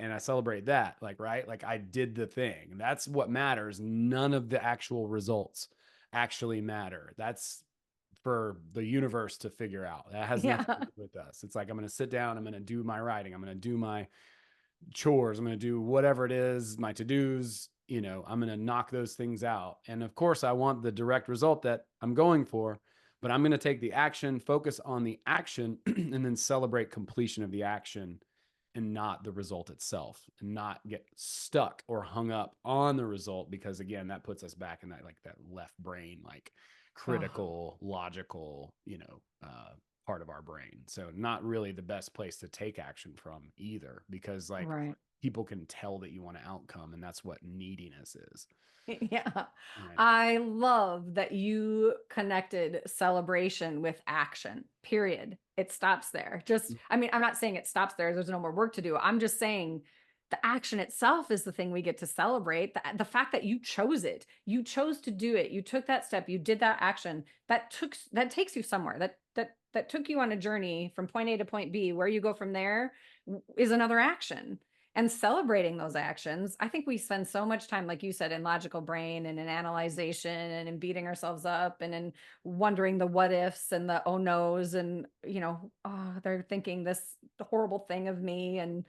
And I celebrate that. Like, right? Like I did the thing. That's what matters. None of the actual results actually matter. That's for the universe to figure out. That has nothing Yeah. to do with us. It's like I'm going to sit down, I'm going to do my writing, I'm going to do my chores, I'm going to do whatever it is, my to-dos, I'm going to knock those things out. And of course, I want the direct result that I'm going for, but I'm going to take the action, focus on the action, and then celebrate completion of the action and not the result itself, and not get stuck or hung up on the result, because again, that puts us back in that like that left brain, like Oh, critical, logical, part of our brain. So not really the best place to take action from either, because like right. people can tell that you want an outcome, and that's what neediness is. Yeah. Right. I love that you connected celebration with action, period. It stops there. I mean, I'm not saying it stops there. There's no more work to do. I'm just saying the action itself is the thing we get to celebrate. The fact that you chose it, you chose to do it. You took that step, you did that action that takes you somewhere that took you on a journey from point A to point B. Where you go from there is another action, and celebrating those actions. I think we spend so much time, like you said, in logical brain and in analyzation and in beating ourselves up and in wondering the what ifs and the oh no's and, oh, they're thinking this horrible thing of me. And,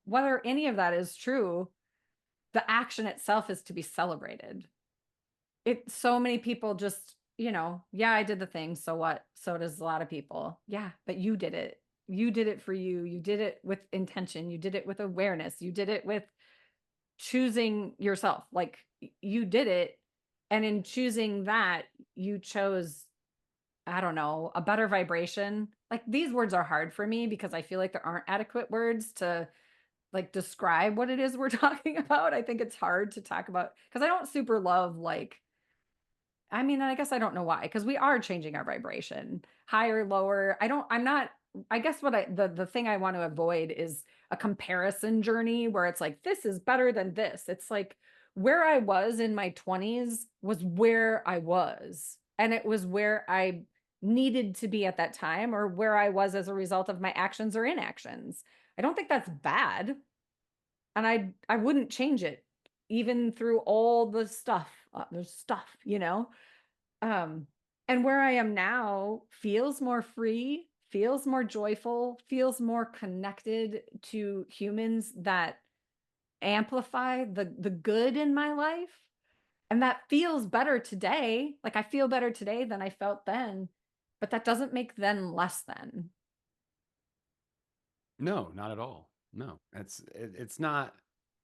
whether any of that is true, the action itself is to be celebrated. So many people just, yeah, I did the thing. So what? So does a lot of people. Yeah, but you did it. You did it for you. You did it with intention. You did it with awareness. You did it with choosing yourself. Like you did it. And in choosing that, you chose, I don't know, a better vibration. Like these words are hard for me because I feel like there aren't adequate words to like describe what it is we're talking about. I think it's hard to talk about because I don't super love like, I mean, I guess I don't know why, because we are changing our vibration, higher, lower. I'm not, I guess the thing I want to avoid is a comparison journey where it's like, this is better than this. It's like where I was in my 20s was where I was. And it was where I needed to be at that time or where I was as a result of my actions or inactions. I don't think that's bad. And I wouldn't change it even through all the stuff. there's stuff, you know? Um, and where I am now feels more free, feels more joyful, feels more connected to humans that amplify the good in my life. And that feels better today. Like I feel better today than I felt then, but that doesn't make then less than. No, not at all. No, it's not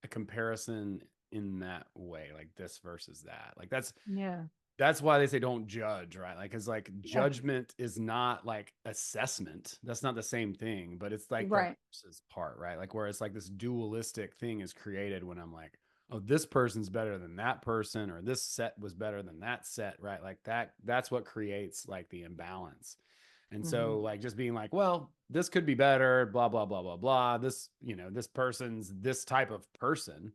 a comparison in that way, like this versus that. Like Yeah. that's why they say don't judge, right? Like, cause like Yeah. judgment is not like assessment. That's not the same thing, but it's like the Right. versus part, right? Like where it's like this dualistic thing is created when I'm like, oh, this person's better than that person, or this set was better than that set, right? Like that's what creates like the imbalance. And Hmm. so like just being like, well, this could be better, blah, blah, blah, blah, blah. This, this person's this type of person,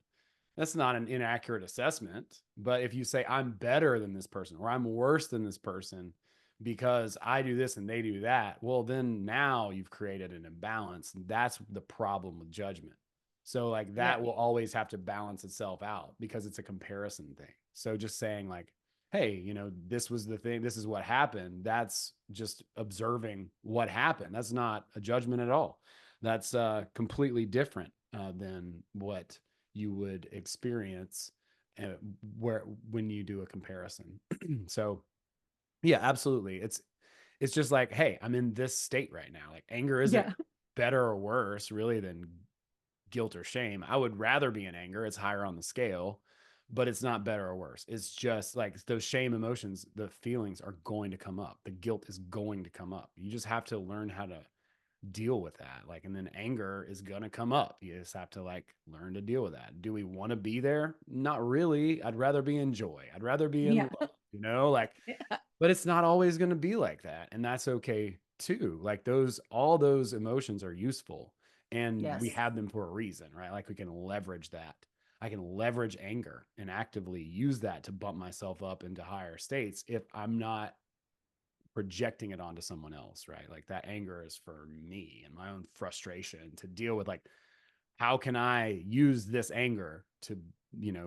that's not an inaccurate assessment. But if you say I'm better than this person or I'm worse than this person because I do this and they do that, well, then now you've created an imbalance. That's the problem with judgment. So, like, Yeah. that will always have to balance itself out because it's a comparison thing. So, just saying, like, hey, this was the thing, this is what happened. That's just observing what happened. That's not a judgment at all. That's completely different than what you would experience uh, where when you do a comparison. So yeah, absolutely. It's just like, hey, I'm in this state right now. Like anger isn't Yeah. better or worse really than guilt or shame. I would rather be in anger. It's higher on the scale, but it's not better or worse. It's just like those shame emotions, the feelings are going to come up. The guilt is going to come up. You just have to learn how to deal with that. Like, and then anger is going to come up. You just have to like learn to deal with that. Do we want to be there? Not really. I'd rather be in joy. I'd rather be in Yeah. love, like, Yeah. but it's not always going to be like that. And that's okay too. Like all those emotions are useful and we Yes. have them for a reason, right? Like we can leverage that. I can leverage anger and actively use that to bump myself up into higher states if I'm not projecting it onto someone else, right? Like that anger is for me and my own frustration to deal with, like, how can I use this anger to,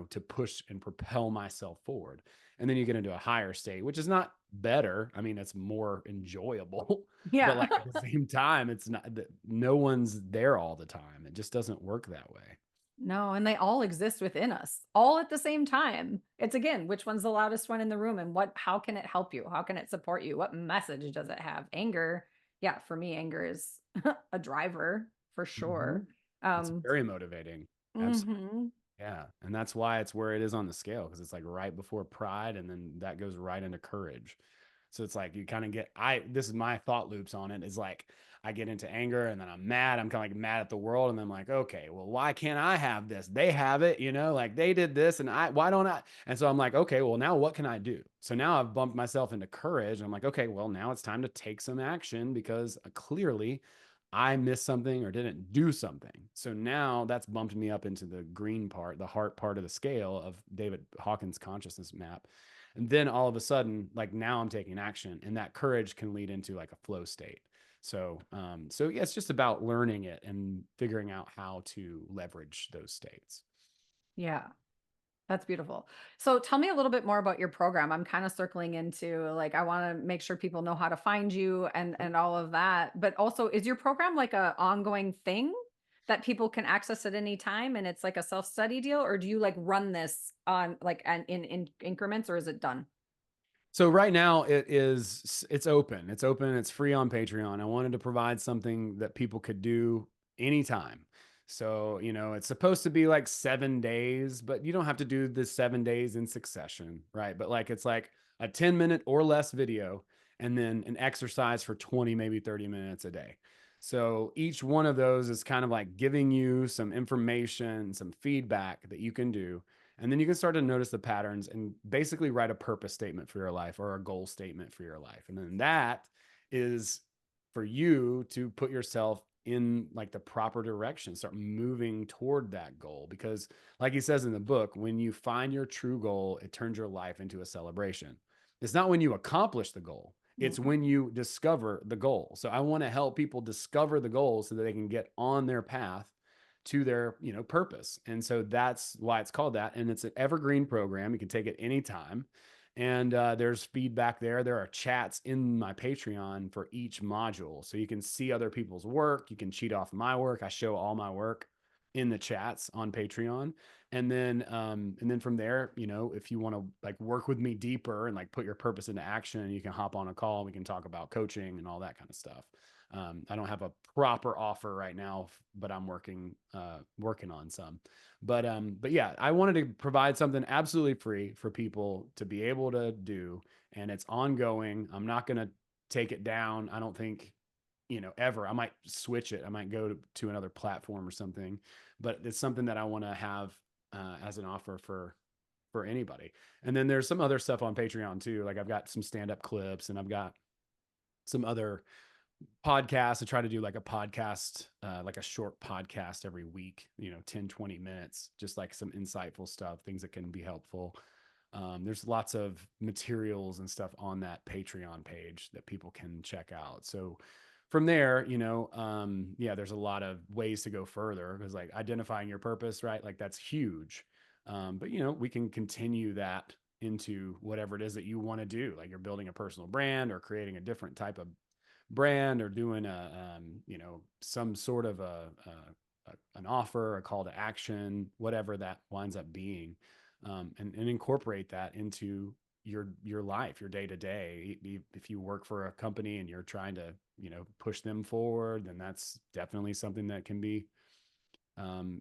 to push and propel myself forward? And then you get into a higher state, which is not better. I mean, it's more enjoyable, but Yeah. like at the same time, it's not that no one's there all the time. It just doesn't work that way. No, and they all exist within us all at the same time. It's again, which one's the loudest one in the room and how can it help you? How can it support you? What message does it have? Anger. Yeah, for me, anger is a driver for Mhm. sure. It's Um, very motivating. Absolutely. mhm. Yeah, and that's why it's where it is on the scale because it's like right before pride, and then that goes right into courage. So it's like you kind of get this is my thought loops on it is like I get into anger and then I'm mad. I'm kind of like mad at the world, and then I'm like, okay, well, why can't I have this? They have it, like they did this, and why don't I? And so I'm like, okay, well, now what can I do? So now I've bumped myself into courage, and I'm like, okay, well, now it's time to take some action because clearly I missed something or didn't do something. So now that's bumped me up into the green part, the heart part of the scale of David Hawkins' consciousness map. And then all of a sudden, like now I'm taking action, and that courage can lead into like a flow state. So yeah, it's just about learning it and figuring out how to leverage those states. Yeah. That's beautiful. So tell me a little bit more about your program. I'm kind of circling into like I want to make sure people know how to find you and all of that. But also, is your program like a ongoing thing that people can access at any time and it's like a self-study deal, or do you like run this on like in increments, or is it done? So right now it's open. It's open. It's free on Patreon. I wanted to provide something that people could do anytime. So, it's supposed to be like 7 days, but you don't have to do the 7 days in succession, right? But like it's like a 10-minute or less video and then an exercise for 20, maybe 30 minutes a day. So each one of those is kind of like giving you some information, some feedback that you can do, and then you can start to notice the patterns and basically write a purpose statement for your life or a goal statement for your life. And then that is for you to put yourself in like the proper direction, start moving toward that goal. Because, like he says in the book, when you find your true goal, it turns your life into a celebration. It's not when you accomplish the goal, it's Mhm. when you discover the goal. So I want to help people discover the goal so that they can get on their path to their, purpose. And so that's why it's called that. And it's an evergreen program. You can take it anytime. And there's feedback there. There are chats in my Patreon for each module. So you can see other people's work. You can cheat off my work. I show all my work in the chats on Patreon. And then from there, if you want to like work with me deeper and like put your purpose into action, you can hop on a call. We can talk about coaching and all that kind of stuff. I don't have a proper offer right now, but I'm working on some. But yeah, I wanted to provide something absolutely free for people to be able to do, and it's ongoing. I'm not going to take it down. I don't think, ever. I might switch it. I might go to another platform or something, but it's something that I want to have as an offer for anybody. And then there's some other stuff on Patreon too. Like I've got some stand-up clips, and I've got some other podcasts. I try to do like a podcast, like a short podcast every week, 10-20 minutes, just like some insightful stuff, things that can be helpful. There's lots of materials and stuff on that Patreon page that people can check out. So from there, yeah, there's a lot of ways to go further, because like identifying your purpose, right? Like that's huge. But we can continue that into whatever it is that you want to do. Like you're building a personal brand or creating a different type of brand, or doing some sort of an offer, a call to action, whatever that winds up being, and incorporate that into your life, your day to day. If you work for a company and you're trying to push them forward, then that's definitely something that can be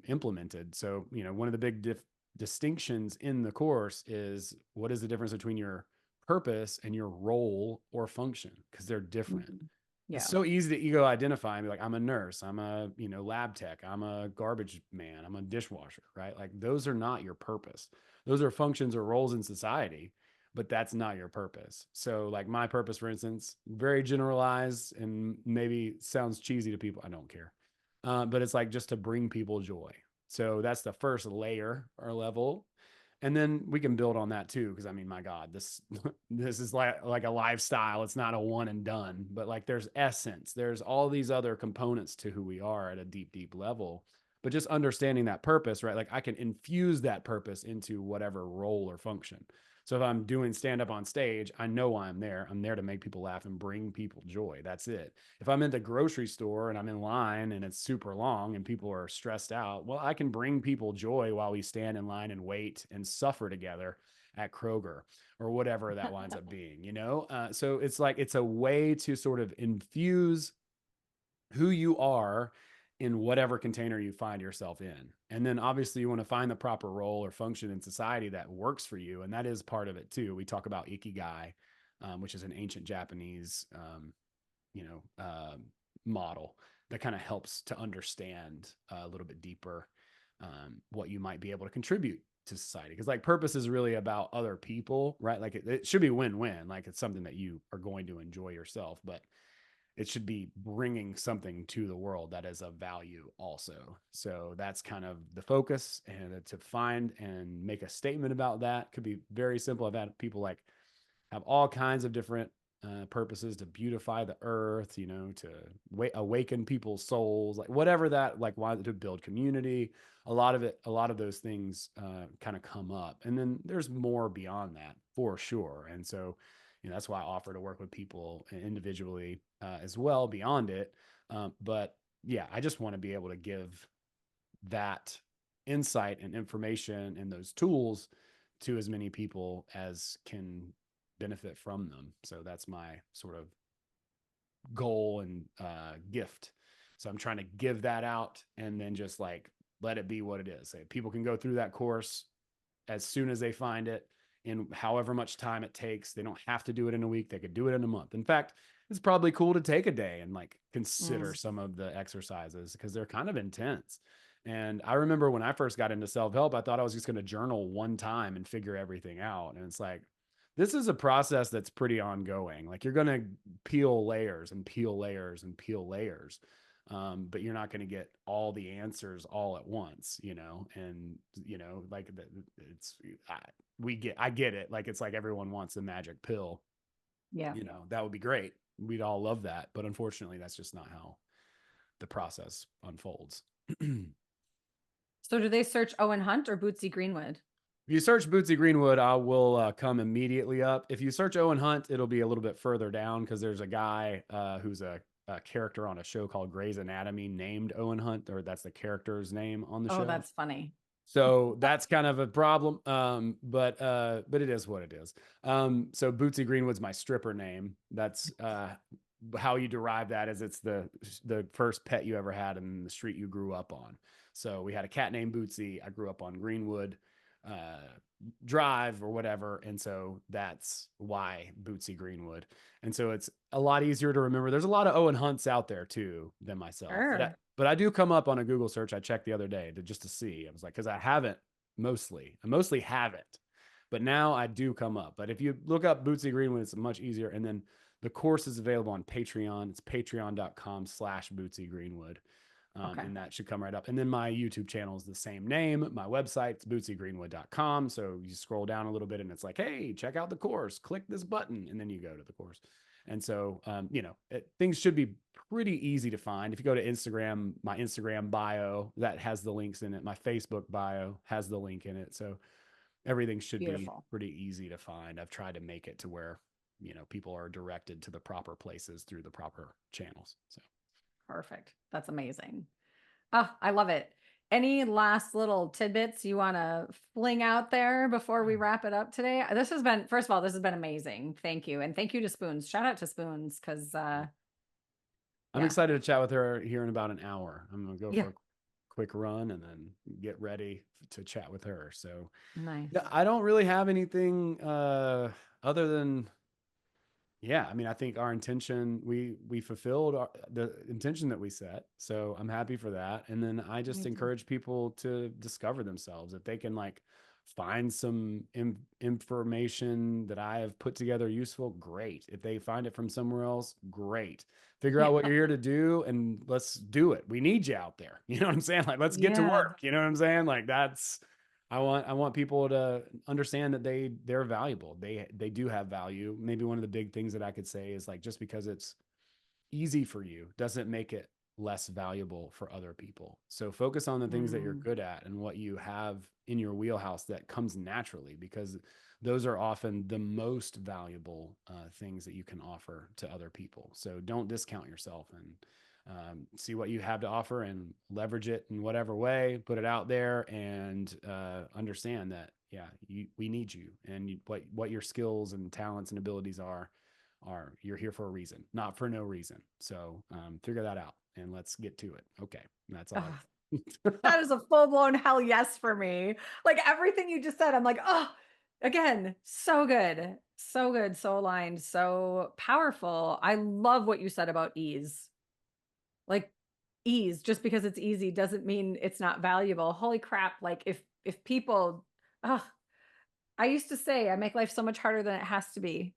implemented. So one of the big distinctions in the course is, what is the difference between your purpose and your role or function, because they're different. Mhm. It's Yeah. so easy to ego identify and be like, I'm a nurse, I'm a, lab tech, I'm a garbage man, I'm a dishwasher, right? Like those are not your purpose. Those are functions or roles in society, but that's not your purpose. So like my purpose, for instance, very generalized and maybe sounds cheesy to people. I don't care. But it's like just to bring people joy. So that's the first layer or level. And then we can build on that too, because I mean, my God, this this is like a lifestyle. It's not a one and done, but like there's essence, there's all these other components to who we are at a deep, deep level. But just understanding that purpose, right? Like I can infuse that purpose into whatever role or function. So if I'm doing stand up on stage, I know why I'm there. I'm there to make people laugh and bring people joy. That's it. If I'm in the grocery store and I'm in line and it's super long and people are stressed out, well, I can bring people joy while we stand in line and wait and suffer together at Kroger or whatever that winds up being. So it's like it's a way to sort of infuse who you are in whatever container you find yourself in. And then obviously you want to find the proper role or function in society that works for you. And that is part of it too. We talk about ikigai, which is an ancient Japanese you know, model that kind of helps to understand a little bit deeper what you might be able to contribute to society. Because like purpose is really about other people, right? Like it should be win-win. Like it's something that you are going to enjoy yourself, but it should be bringing something to the world that is of value also. So that's kind of the focus, and to find and make a statement about that could be very simple. I've had people like have all kinds of different purposes to beautify the earth, to awaken people's souls, like whatever that, like why to build community. A lot of those things kind of come up, and then there's more beyond that for sure. And so, that's why I offer to work with people individually as well beyond it. But yeah, I just want to be able to give that insight and information and those tools to as many people as can benefit from them. So that's my sort of goal and gift. So I'm trying to give that out and then just like let it be what it is. Say people can go through that course as soon as they find it, in however much time it takes. They don't have to do it in a week. They could do it in a month. In fact, it's probably cool to take a day and like consider Mm. some of the exercises, because they're kind of intense. And I remember when I first got into self help, I thought I was just going to journal one time and figure everything out. And it's like, this is a process that's pretty ongoing. Like you're going to peel layers and peel layers and peel layers. But you're not going to get all the answers all at once. And like it's I get it. Like it's like everyone wants a magic pill. Yeah. That would be great. We'd all love that, but unfortunately, that's just not how the process unfolds. So do they search Owen Hunt or Bootsy Greenwood? If you search Bootsy Greenwood, I will come immediately up. If you search Owen Hunt, it'll be a little bit further down because there's a guy who's a character on a show called Grey's Anatomy named Owen Hunt, or that's the character's name on the Oh, show. that's funny. So that's kind of a problem. But it is what it is. So Bootsy Greenwood's my stripper name. That's how you derive that is it's the first pet you ever had in the street you grew up on. So we had a cat named Bootsy. I grew up on Greenwood uh, Drive or whatever, and so that's why Bootsy Greenwood. And so it's a lot easier to remember. There's a lot of Owen Hunts out there too than myself, Sure. but I do come up on a Google search. I checked the other day just to see. I was like, because I mostly haven't, but now I do come up. But if you look up Bootsy Greenwood, it's much easier. And then the course is available on Patreon. It's patreon.com/Bootsy Greenwood. Okay. And that should come right up. And then my YouTube channel is the same name. My website's bootsygreenwood.com. So you scroll down a little bit and it's like, hey, check out the course, click this button, and then you go to the course. And so, things should be pretty easy to find. If you go to Instagram, my Instagram bio, that has the links in it. My Facebook bio has the link in it. So everything should be Beautiful. pretty easy to find. I've tried to make it to where, people are directed to the proper places through the proper channels. So. Perfect. That's amazing. Oh, I love it. Any last little tidbits you want to fling out there before we wrap it up today? This has been, first of all, this has been amazing. Thank you. And thank you to Spoons. Shout out to Spoons because, I'm yeah, excited to chat with her here in about an hour. I'm going to go yeah, for a quick run and then get ready to chat with her. So, nice. yeah, I don't really have anything other than yeah, I mean, I think our intention we fulfilled the intention that we set. So I'm happy for that. And then I just Me too. encourage people to discover themselves if they can like find some information that I have put together useful, great. If they find it from somewhere else, great. Figure Yeah. out what you're here to do and let's do it. We need you out there. You know what I'm saying? Like let's get to Yeah. work. You know what I'm saying? Like that's I want people to understand that they're valuable. They do have value. Maybe one of the big things that I could say is like just because it's easy for you doesn't make it less valuable for other people. So focus on the things that you're Mm, good at and what you have in your wheelhouse that comes naturally because those are often the most valuable things that you can offer to other people. So don't discount yourself and see what you have to offer and leverage it in whatever way, put it out there and understand that, yeah, we need you and what your skills and talents and abilities are you're here for a reason, not for no reason. So figure that out and let's get to it. Okay. That's all ah, I that is a full blown hell yes for me. Like everything you just said, I'm like, oh, again, so good. So good. So aligned. So powerful. I love what you said about ease. Like ease, just because it's easy doesn't mean it's not valuable. Holy crap. Like if people, oh, I used to say I make life so much harder than it has to be.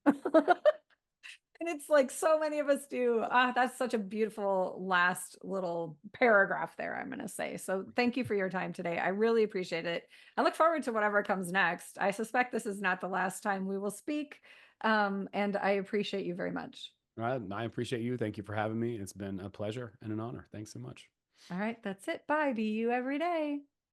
And it's like so many of us do. Ah, that's such a beautiful last little paragraph there, I'm going to say. So thank you for your time today. I really appreciate it. I look forward to whatever comes next. I suspect this is not the last time we will speak. And I appreciate you very much. I appreciate you. Thank you for having me. It's been a pleasure and an honor. Thanks so much. All right, that's it. Bye. Be you every day.